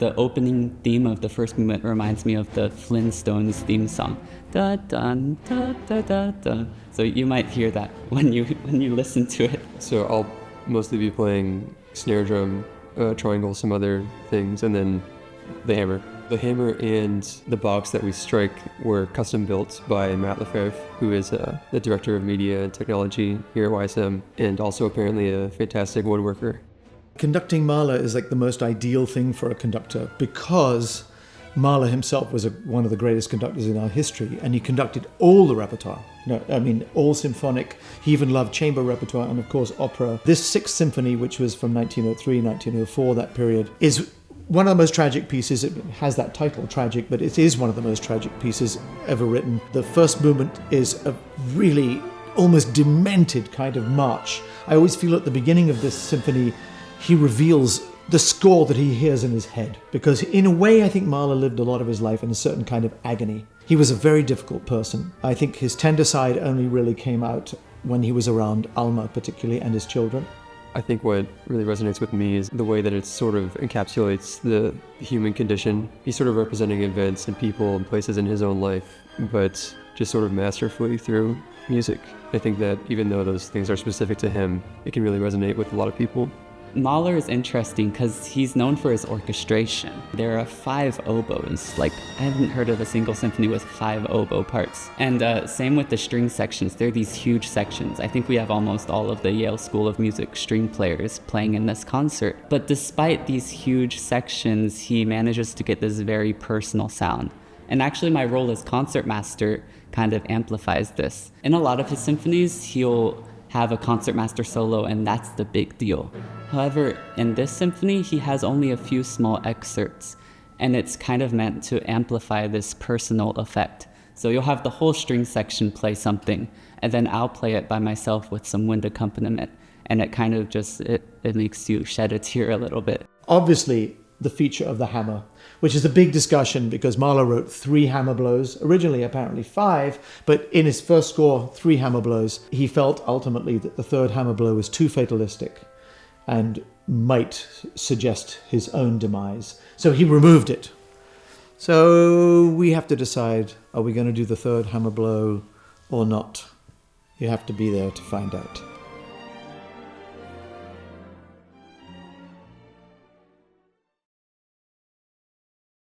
the opening theme of the first movement reminds me of the Flintstones theme song. Da dun da da da da. So you might hear that when you listen to it. So I'll mostly be playing snare drum, triangle, some other things, and then the hammer. The hammer and the box that we strike were custom built by Matt Lefebvre, who is the director of media and technology here at YSM, and also apparently a fantastic woodworker. Conducting Mahler is like the most ideal thing for a conductor because Mahler himself was one of the greatest conductors in our history, and he conducted all the repertoire. All symphonic. He even loved chamber repertoire and, of course, opera. This Sixth Symphony, which was from 1903, 1904, that period, is one of the most tragic pieces. It has that title, tragic, but it is one of the most tragic pieces ever written. The first movement is a really almost demented kind of march. I always feel at the beginning of this symphony, he reveals the score that he hears in his head. Because in a way, I think Mahler lived a lot of his life in a certain kind of agony. He was a very difficult person. I think his tender side only really came out when he was around Alma particularly and his children. I think what really resonates with me is the way that it sort of encapsulates the human condition. He's sort of representing events and people and places in his own life, but just sort of masterfully through music. I think that even though those things are specific to him, it can really resonate with a lot of people. Mahler is interesting because he's known for his orchestration. There are 5 oboes. I haven't heard of a single symphony with 5 oboe parts. And same with the string sections. They're these huge sections. I think we have almost all of the Yale School of Music string players playing in this concert. But despite these huge sections, he manages to get this very personal sound. And actually my role as concertmaster kind of amplifies this. In a lot of his symphonies, he'll have a concertmaster solo, and that's the big deal. However, in this symphony, he has only a few small excerpts, and it's kind of meant to amplify this personal effect. So you'll have the whole string section play something, and then I'll play it by myself with some wind accompaniment, and it kind of just, it makes you shed a tear a little bit. Obviously, the feature of the hammer, which is a big discussion because Mahler wrote 3 hammer blows, originally apparently 5, but in his first score, 3 hammer blows. He felt ultimately that the 3rd hammer blow was too fatalistic and might suggest his own demise. So he removed it. So we have to decide, are we going to do the 3rd hammer blow or not? You have to be there to find out.